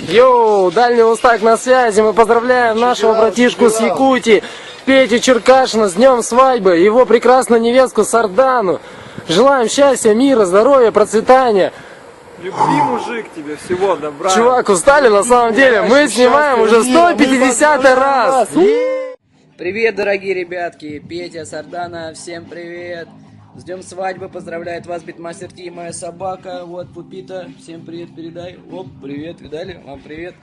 Йоу, Дальний Восток на связи. Мы поздравляем нашего братишку с Якутии, Петю Черкашина, с днем свадьбы, его прекрасную невестку Сардану. Желаем счастья, мира, здоровья, процветания. Любви, мужик, тебе всего добра. Чувак, устали на самом деле. Мы снимаем уже 150 раз. Привет, дорогие ребятки, Петя, Сардана, всем привет. С днем свадьбы поздравляет вас Битмастер Ти и моя собака. Вот, Пупита, всем привет передай. Оп, привет, видали? Вам привет.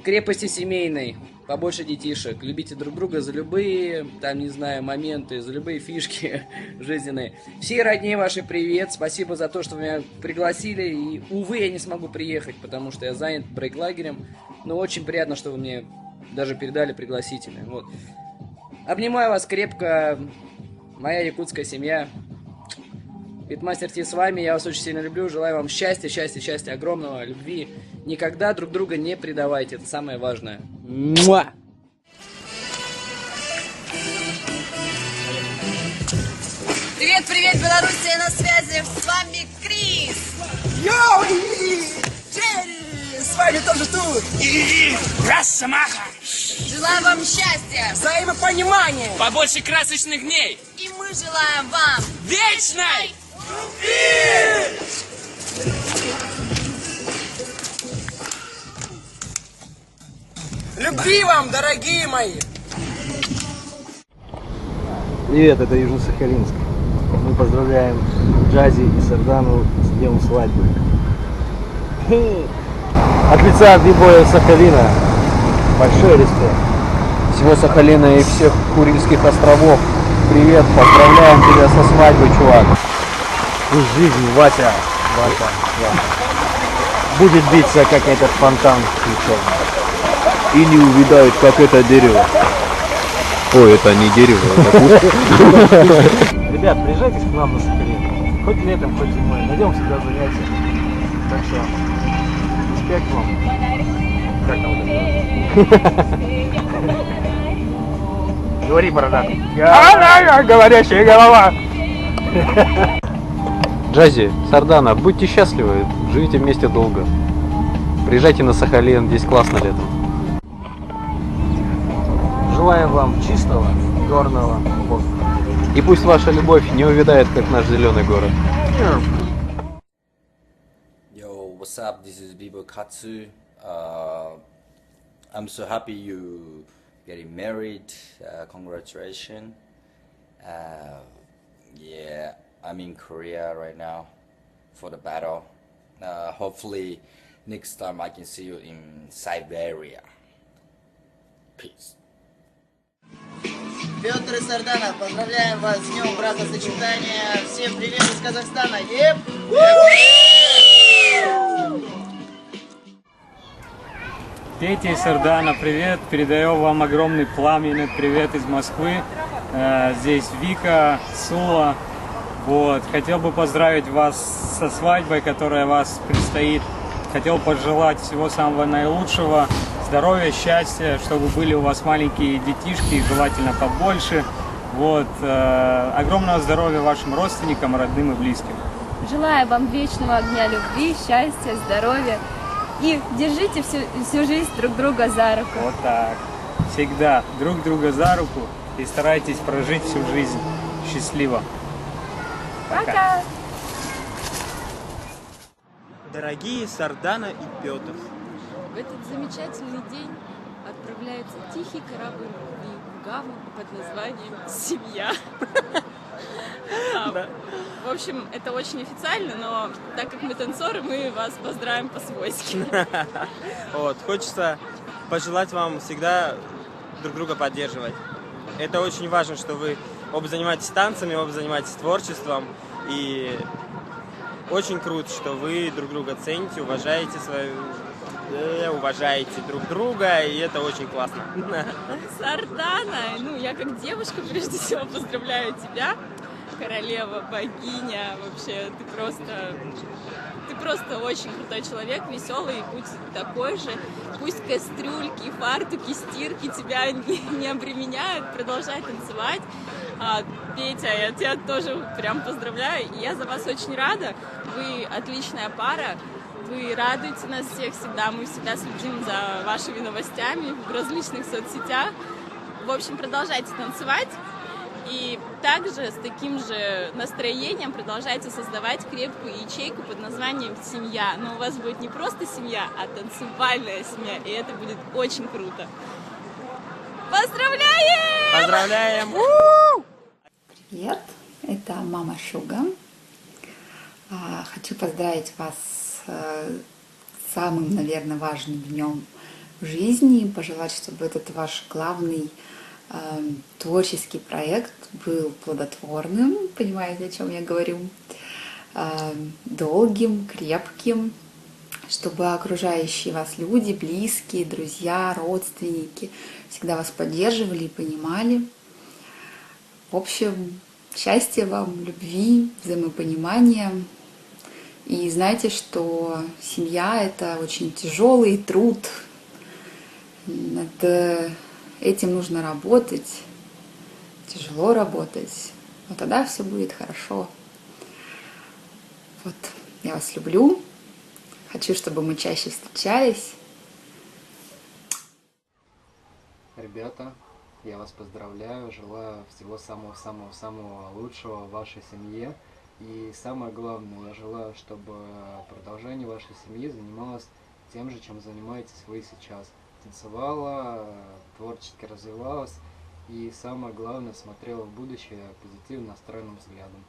Крепости семейной, побольше детишек. Любите друг друга за любые, там, не знаю, моменты, за любые фишки жизненные. Все родне ваши привет, спасибо за то, что меня пригласили. И, увы, я не смогу приехать, потому что я занят брейк-лагерем. Но очень приятно, что вы мне даже передали пригласительные. Вот. Обнимаю вас крепко, моя якутская семья. Битмастер Ти с вами, я вас очень сильно люблю, желаю вам счастья, счастья, счастья огромного, любви. Никогда друг друга не предавайте, это самое важное. Муа! Привет, привет, Белоруссия на связи, с вами Крис. Йоу, Джерри, с вами тоже тут. И Росомаха. Желаю вам счастья, Взаимопонимания. Побольше красочных дней. и мы желаем вам Вечной! Любви вам, дорогие мои. Привет, это Южно-Сахалинск. Мы поздравляем Джази и Сардану с днем свадьбы. От лица Бибоя Сахалина большой респект. Всего Сахалина и всех Курильских островов. Привет, поздравляем тебя со свадьбой, чувак. Пусть жизнь, Вася, будет биться, как этот фонтан ключом. И не увидают, как это дерево. Ой, это не дерево, это куст. Ребят, приезжайтесь к нам на Сахалин. Хоть летом, хоть зимой. Найдем всегда занятия. Так что, респект вам. Как там? Говори, бородатый. Говорящая голова. Джази, Сардана, будьте счастливы, живите вместе долго. Приезжайте на Сахалин, здесь классно летом. Желаем вам чистого, горного воздуха. И пусть ваша любовь не увядает, как наш зеленый город. Yo, what's up? This is Bibo Katsu. I'm so happy you getting married. Congratulations. Yeah, I'm in Korea right now for the battle. Hopefully next time I can see you in Siberia. Peace. Петр и Сардана, поздравляем вас с днем бракосочетания. Всем привет из Казахстана. Еп! Петя и Сардана, привет. Передаю вам огромный пламенный привет из Москвы. Здесь Вика, Сула. Вот. Хотел бы поздравить вас со свадьбой, которая вас предстоит. Хотел пожелать всего самого наилучшего. Здоровья, счастья, чтобы были у вас маленькие детишки, желательно побольше. Вот. Огромного здоровья вашим родственникам, родным и близким. Желаю вам вечного огня любви, счастья, здоровья. И держите всю жизнь друг друга за руку. Вот так. Всегда друг друга за руку и старайтесь прожить всю жизнь счастливо. Пока! Дорогие Сардана и Петр, в этот замечательный день отправляется тихий корабль любви в гавань под названием «Семья». В общем, это очень официально, но так как мы танцоры, мы вас поздравим по-свойски. вот, хочется пожелать вам всегда друг друга поддерживать. Это очень важно, что вы оба занимаетесь танцами, оба занимаетесь творчеством. И очень круто, что вы друг друга цените, уважаете друг друга, и это очень классно. Сардана, я как девушка прежде всего поздравляю тебя, королева, богиня, вообще ты просто очень крутой человек, веселый, будь такой же. Пусть кастрюльки, фартуки, стирки тебя не обременяют, продолжай танцевать. Петя, я тебя тоже прям поздравляю, я за вас очень рада, вы отличная пара. Вы радуете нас всех всегда, мы всегда следим за вашими новостями в различных соцсетях. В общем, продолжайте танцевать. И также с таким же настроением продолжайте создавать крепкую ячейку под названием «Семья». Но у вас будет не просто семья, а танцевальная семья, и это будет очень круто. Поздравляем! Поздравляем! Привет, это мама Шуга. Хочу поздравить вас с самым, наверное, важным днем в жизни, пожелать, чтобы этот ваш главный творческий проект был плодотворным, понимаете, о чем я говорю, долгим, крепким, чтобы окружающие вас люди, близкие, друзья, родственники всегда вас поддерживали и понимали. В общем, счастья вам, любви, взаимопонимания. И знайте, что семья — это очень тяжелый труд. Над этим нужно работать, тяжело работать, но тогда все будет хорошо. Вот, я вас люблю, хочу, чтобы мы чаще встречались. Ребята, я вас поздравляю, желаю всего самого-самого-самого лучшего в вашей семье. И самое главное, я желаю, чтобы продолжение вашей семьи занималось тем же, чем занимаетесь вы сейчас. Танцевала, творчески развивалась и, самое главное, смотрела в будущее позитивно настроенным взглядом.